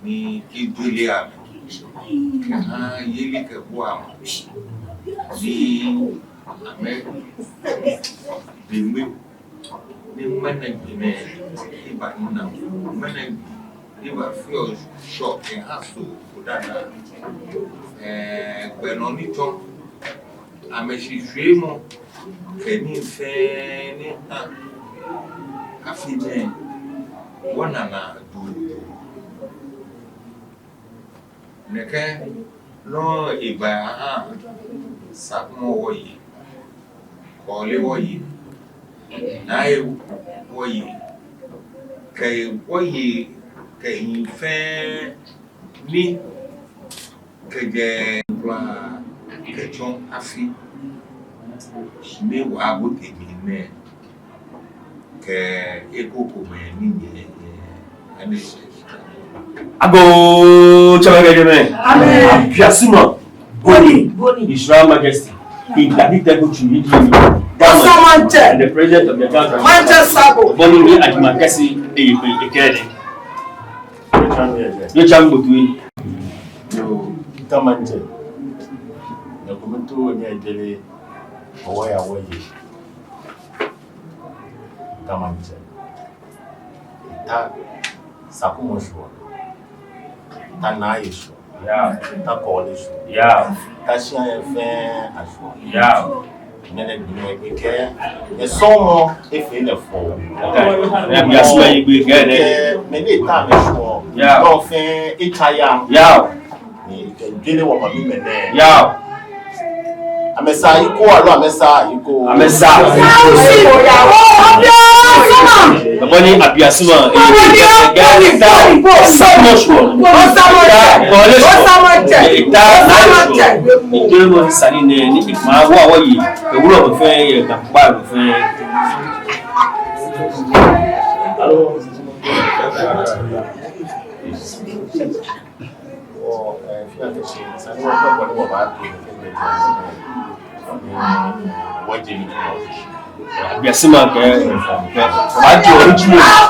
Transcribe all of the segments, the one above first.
ni Julia yili ke boa ni ame bimbi ni mana bime iba nuna mana iba feel shock and hassle udana benoni to ame shishimo keni fe ni afine wana na neke no iba sakmo Woyee kole Woyee nae Woyee kai Woyee kai fe ni ke bla ke chon afi ni wa bote ni ke ekoko me ni ane Ago Chabagame. Amen. Piasima. Wohii. Israel Majesty. Tackie Teiko Tsuru. Mantse. And the president of the country. Mantse Sabo. Bonnie at Makasi. Ekele. You chang between. You Mantse. You come to the daily. Wohii. Mantse. Ta sakumosho. Ta naisho. Yeah. Ta kolisho. Yeah. Ta shia fe asho. Yeah. Nene bino ke e somo e fe le fo. Yeah. Yasma igbe gede. Me dey ta me sho. Yeah. Don fe itaya. Yeah. Ni ke dele wo ma mi me ne. Yeah. Amesa iko alo amesa iko. Amesa. Bonnie Abiasuma. So much more. Biasima ke ajo original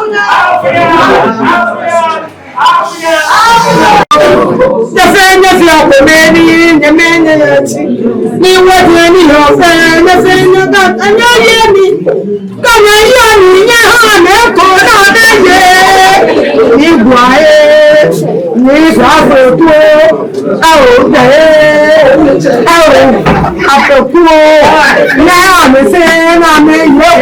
Defend the many ni what any of them defend that and you come on ya ko na de ni gwae ni safo to apoku na me se na me yo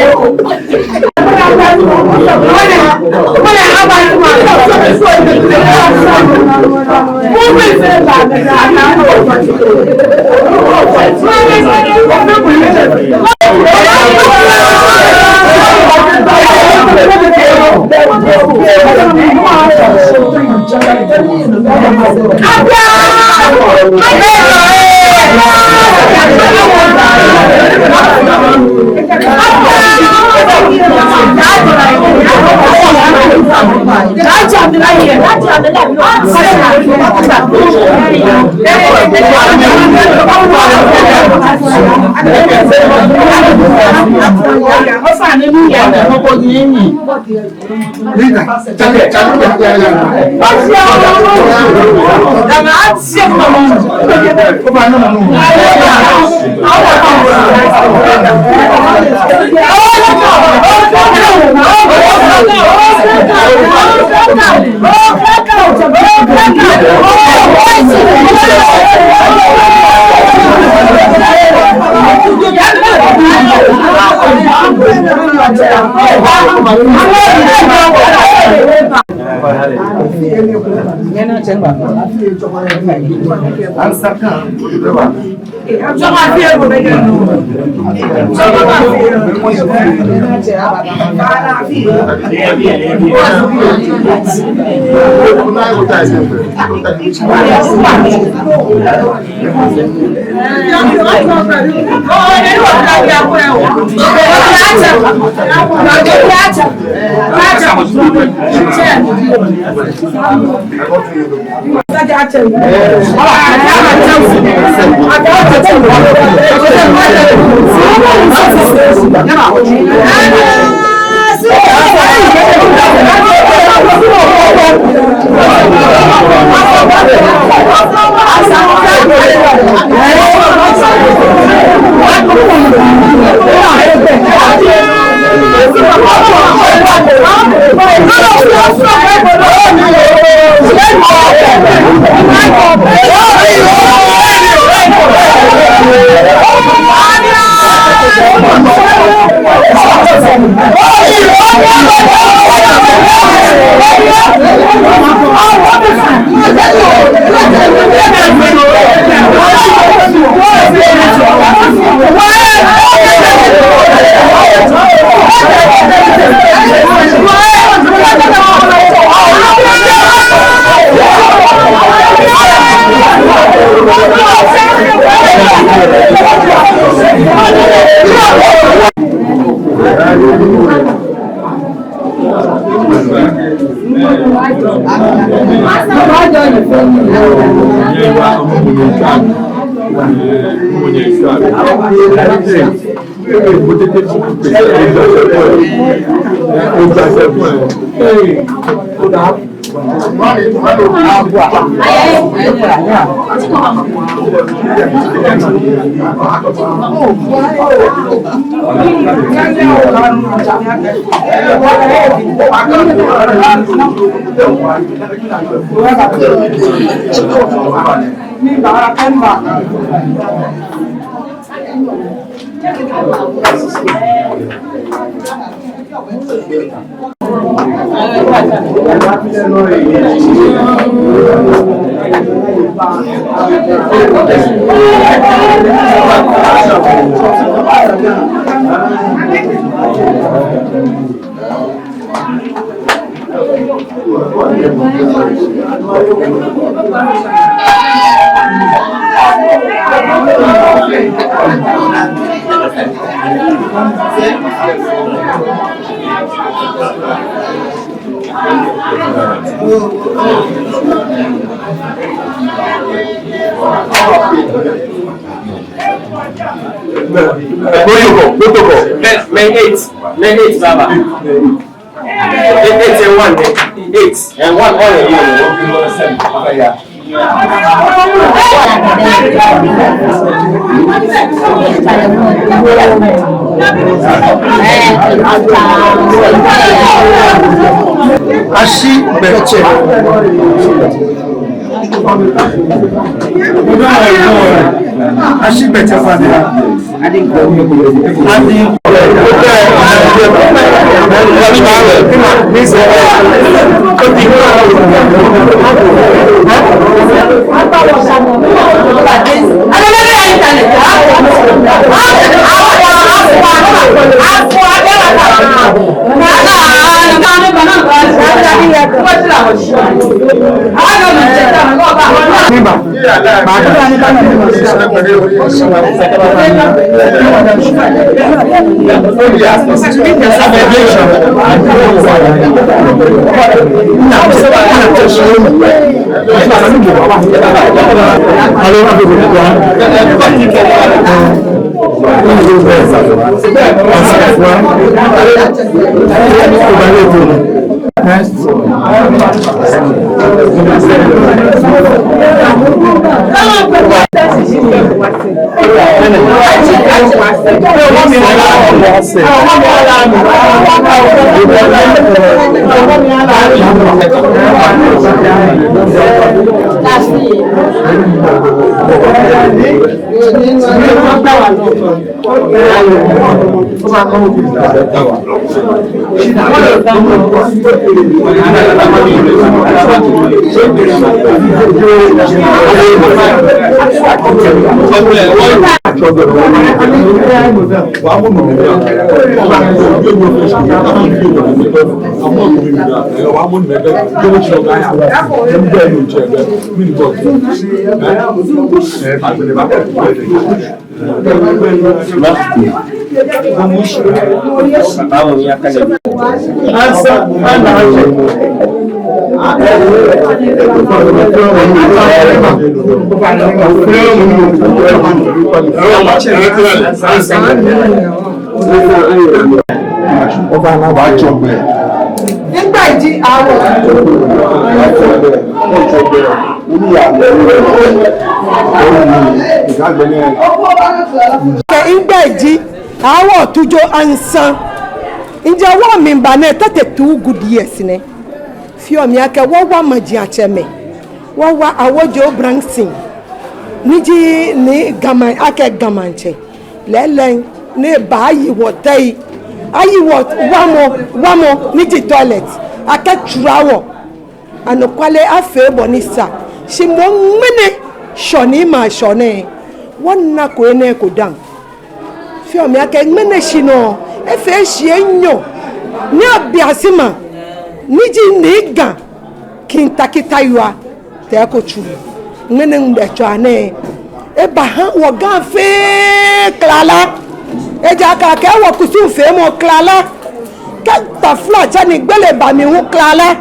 May 8, Baba. 8 and 1. 8 and 1 all of you. Ashi Beche. Ashi Beche Fadila. I didn't go. Awo tujo ansan inja wa mimba na tete 2 good years ne fio mi aka wo wa maji acheme wo wa awojo bransin niji ni gaman aka gamanche lelen ne bayi wotai ayi what wamo niji toilet aka turawo anokwale afe bonisa shimo mene shoni ma shone wonna ko ene ko dan fio mi aka mene shino efe shienyo ni abiasima niji niga Tackie Teiko Tsuru mene mbecho ane eba ha wo gan fe klala eja ka ke wo kusu fe mo klala ka ta fla cha ni gbele ba mi hu klala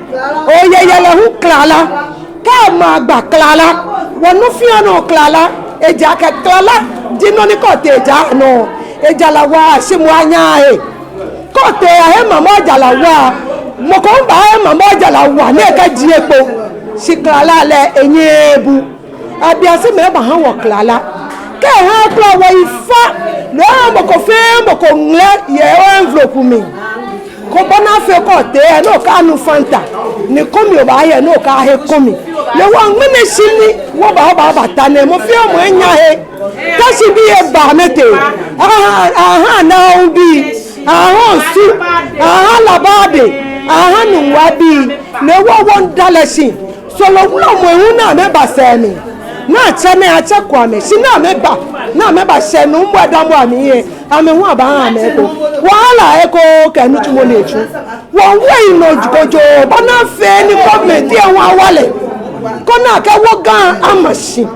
o yeyele hu klala ka ma gba klala wonu fi ono klala eja ka klala dino ni ko te eja no eja la wa se mo anya e ko te he mama eja la wa mo ko ba he mama eja la wa ne ka ji epo si klala le enyebu abiase me ba ha wo klala ke ha klo wo ifa lo mo ko fe mo ko nle ye envelope mi ko bona fe ko te no ka nu fanta ni komi o ba ye no ka he komi le wo ngene shini wo ba tane mo fi mo enya he tashi bi e ba mete aha na ubi aha su aha lababe aha nu wabi le wo won daleshi so lo mo ehun na me ba se mi na cheme ache kwa me si na me ba se nu mo adamu ami ye ame hu aba ha me ko wala eko kanu tumo lechu won we ino jojo bana fe ni government e won awale ko na ka wo gan amashi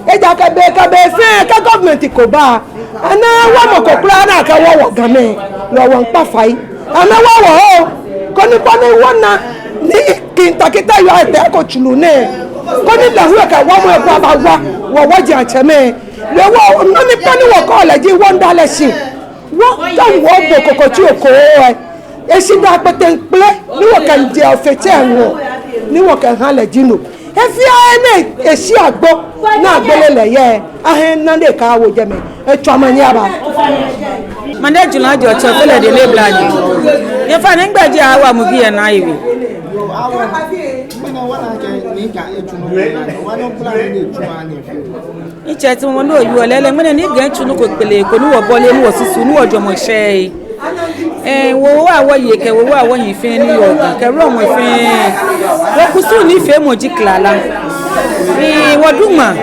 eja ka be fe ka government ko ba ana wa mo ko kura na ka wo gan me lo won pa fai ana wa wo ko ni bana wona ni Tackie Teiko Tsuru ne ko ni la huwa ka wa mo ko ba wa waji acheme le wo no ni pani wo ko le ji won dale si wo tan wo bo koko ti o ko e si da pete nple ni wo kan je ofete enwo ni wo kan han le jinu e fi ene e si agbo na agbelele ye ahen na de ka wo je me e tu amani aba mande jula jo cho fele de le blani ye fa ni gbaji awa mu bi e na iwe iche ti won no yu olele mene ni gan tunu ko pele ko ni wo bole ni wo susu ni wo jomo se wo wa Woyee ke wo wa yin fe ni yo ke ro mo fe wo kusu ni fe mo ji klala wo duma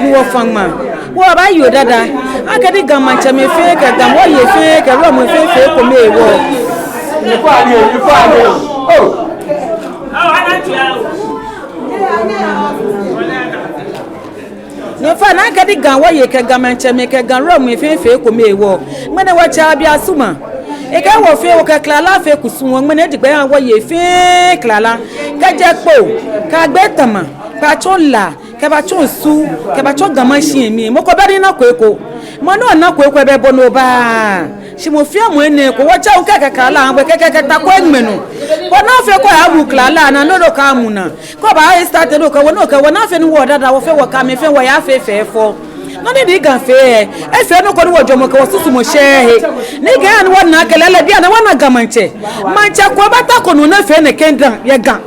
ni wo fanma wo ba yo dada akadi gamma chame fe ke gam Woyee fe ke ro mo fe ko me wo ni ko ani oh no fa na ka di gan Woyee ke gan manche me ke gan ro mu fe ko me wo mene wa cha bia suma e ka wo fe wo ka klala fe kusu won mene di gbe an Woyee fe klala ka je po ka gbe tama ka chola ke ba chon su ke ba cho gan machine mi mo ko be ni na ko eko mo no na ko eko be bo no ba si mo fi amu ene ko wo cha un ka kala an be ke ta ko enmenu ko na fe ko abu klala na no do ka amuna ko ba start do ko no ka wo na fe ni wo dada wo fe wo ka me fe wo ya fe fo no ne ga fe efe no ko no wojomo ka wosusu mo shehe ne ga an wona kelele bia na wana gamanche mancha ko bata ko no na fe ne kendan ye ga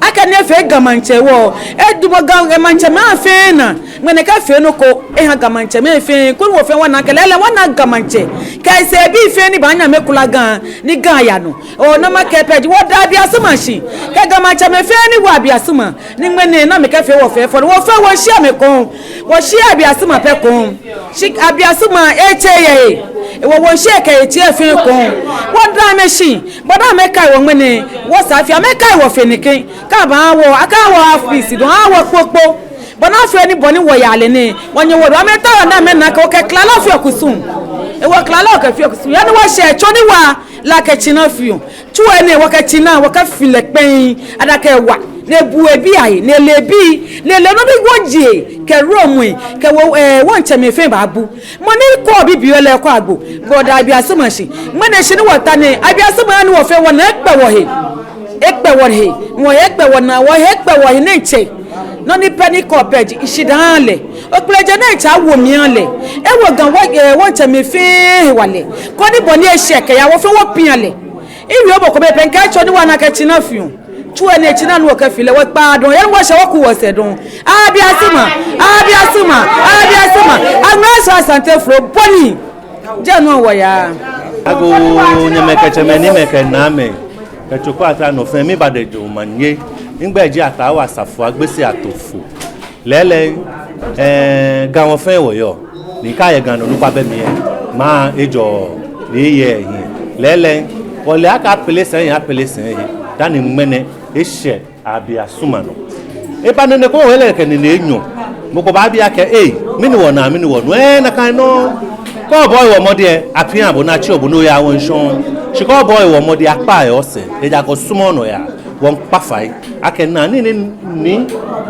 aka ne fe gamanche wo edumo ga mancha ma fe na mene ka fe no ko ha gamanche me fe ko wo fe wana kelele wana gamanche ka se bi fe ni banya me kula ga ni ga ya no o na ma ke peji wo da bia suma shi ka gamanche me fe ni wa bia suma ni mene na me ka fe wo fe wo shi me ko wo shi abia suma pe ko shi abia suma ye wo shi ka e ti fe ko wo da me shi boda me kai wo mene wo sa fi me kai wo fe ni kin ka ba wo aka wo office don ha wo popo bona fe ni boni wo ya le ni wonye wo do ameta na me na ka o ke klala fi okusun e wo klala o ke fi okusun ya ni wo she cho ni wa la ke china fi tu ene wo ke china wo ka fi le pen adaka e wa ne bu ebi ai ne lebi ne le no bi goje ke romu ke wo nche me fe ba bu mo ni ko bibi ele ko agbo goda abi asuma shi mo ne shi ni wo ta ni abi asuma ni wo fe wo na ekpe wo he wo ekpe wo na wo ekpe wo he ne nche no ni penny copage ishidanle okleje na cha wo mi anle e wo gan wo nche me fe wale ko ni boni e sheke ya wo fe wo pianle iwi obo ko be pen ka cho ni wa na ka china fiun tuwe ne china no ka file wo pa don yen wo se wo ku wo se don abi asuma angaso asante fro boni je no wo ya ago nyemeke chemeni meke na me kachoko ata no fe mi bade jo manye ngba ji ata wa safu agbese atofo lele ga won fe wo yo ni ka ye gan no pa be mi ma ejo ni ye yin lele ole aka pelesen ya pelesen dani mmene ehye abia suma no e ba ne ko wele ke ni enyo mo ko ba bia ke mi ni wo no na kan no ko boy wo mode apia bo na chi obo no ya won shon shi ko boy wo mode apa e ose e ja ko sumo no ya won pafai ake na ni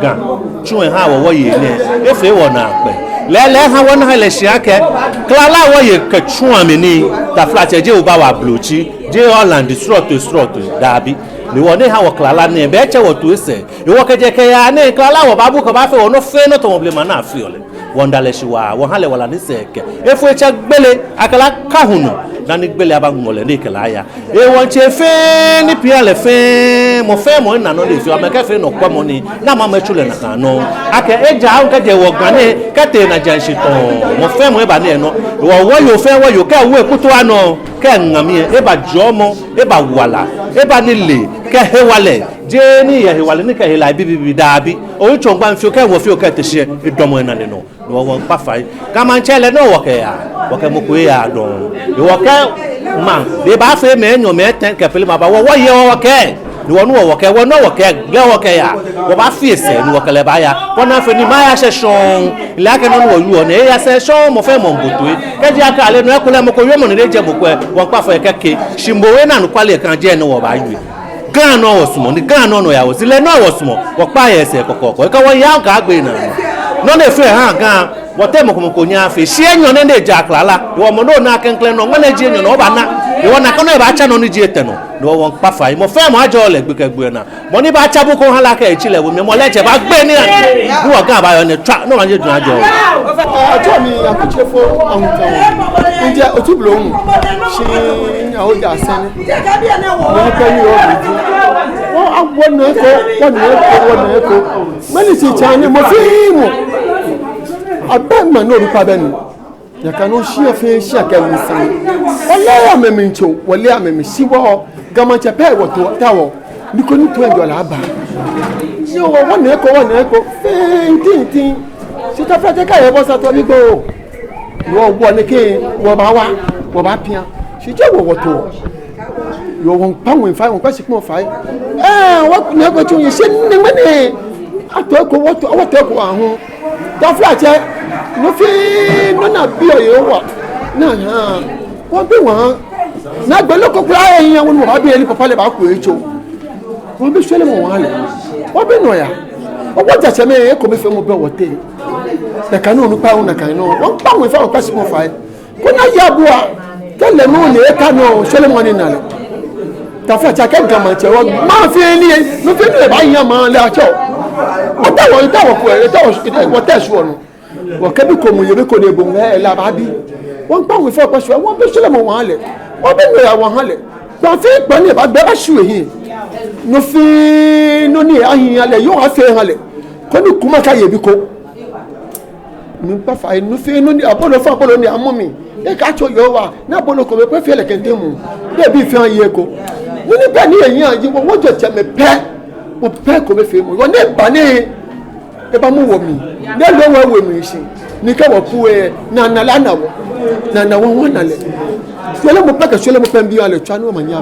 gan chuwe ha wo ye ne e fe wo na pe lele ha won ha le shi ake klala wo ye ke chuwa mi ni ta flat je o ba wa blochi je Holland strot dabi ni woni ha wo klala ni be che wo to ese e wo keje ke ya ni klala wo babu ko ba fe wo no fe no to mo ble ma na fi ole wondale shiwa wo hale wala ni seke efu echa gbele akala kahunu na ni gbele abangole ni kala ya e won che fe ni piale fe mo na no le fi ameke fe no kwa mo ni na ma me chule na kan no ake eja o keje wo gban ni kete na janshi to mo fe mo e ba ni no wo yo fe wo yo ka wo ekuto ano ke ngami e ba jomo e ba wala e ba ni le ke he wale je ni ye he wale ni ke he la bibi dabi o chongba nfi o ke wo fi o ke te se idomo na ni no wo pa fai kama nchele no wo ke ya wo ke mo ku ya don wo ke ma de ba fe me enyo me ten ke pele ma ba wo ye wo ke ni wo no wo ke gle wo ke ya wo ba fi ese ni wo ke le ba ya wo na fe ni ma ya se shon ile ake no wo yu o ne ya se shon mo fe mo ngoto ke di aka le no e kule mo ko yo mo ni le je mo ko wo pa fo ke shimbo we na no kwale kan je no wo ba yu gan no wo sumo ni gan no ya wo sile no wo sumo wo pa ye se kokoko e ka wo ya ka gbe na no ne fe ha gan wo te mo ko nya fe shi enyo ne de ja klala wo mo no na kenkle no ngale ji enyo no ba na e wo na ko no e ba cha no ni ji ete no wo pa fa mo fe mo ajo le gbe na mo ni ba cha bu ko hala ka e chi le wo mi mo leche ba gbe ni ni wo gan ba yo ni tra no wa je dun ajo ajo mi akuche fo awun kan nje otublo hun shi ya o ja sen mo ni pe ni o bi wọ́n agbọ́nà ẹ̀kọ́ wọ́n ẹ̀kọ́ mẹ́lì sí ìtàní mo fi mọ̀ abẹ́gbọ̀n náà rí pàbẹ́nu yàkà ní ó ṣí ẹ̀fẹ́ ṣí àkẹ́wò sí ọlọ́wọ́ àmẹ́mì ń tó wọlé àmẹ́mì síwọ́ gamanchẹ pẹ́ ìwọ̀ tó táwọ̀ níko ní tó ẹ̀jọ̀ làbà yóò wọ́n ẹ̀kọ́ fẹ́ẹ̀ntì síta fẹ́ẹ́ káyọ̀ bọ́ sátọ́ nígbò wọ́n wọ́ ní kí wọ́n bá pín ṣíjẹ́ wọ̀wọ̀ tó yo won pawon fa won kwasi pon fa wo ne ko tun se ni ngene ato ko wo to ko ahun da fla che no fi no na bi oye wa na ha won bi won na gbe lo ko kura eyan won wa bi eni papa le ba ku echo won bi sele mo wa le won bi no ya owo ja se me e ko mi fe mo be wo te e kan no pa won na kan no won pawon fa won kwasi pon fa ko na ya bua kele no le ka no sele mo ni na le tafa cha ke nkan ma che wo ma fi ni no fi ni ba yan ma le acho o ta wo ko e ta wo te su onu Wa kabi ko mu yebe ko ne bonga la ba bi. Won pa we fo pa so won be sele mo wan le. Won be me ya wan han le. Ba fi pa ne ba be ba shu hin. No fi no ni ahin ale yo ha fe han le. Ko ni kuma ka yebi ko. Mi pa fa no fi no ni apolo fa apolo ni amomi. E ka cho yo wa na apolo ko be pe fi le kente mu. De bi fi han ye ko. Ni pe ni eyin aji wo jo je me pe. Mo pe ko be fi mu. Wo ne ba ni e ba mu wo mi. Ne lo wo mi shi. Ni ka wo pu e na na la na wo. Na na wo won na le. Sele mo pa ka sele mo pe bi ale twa no ma nya.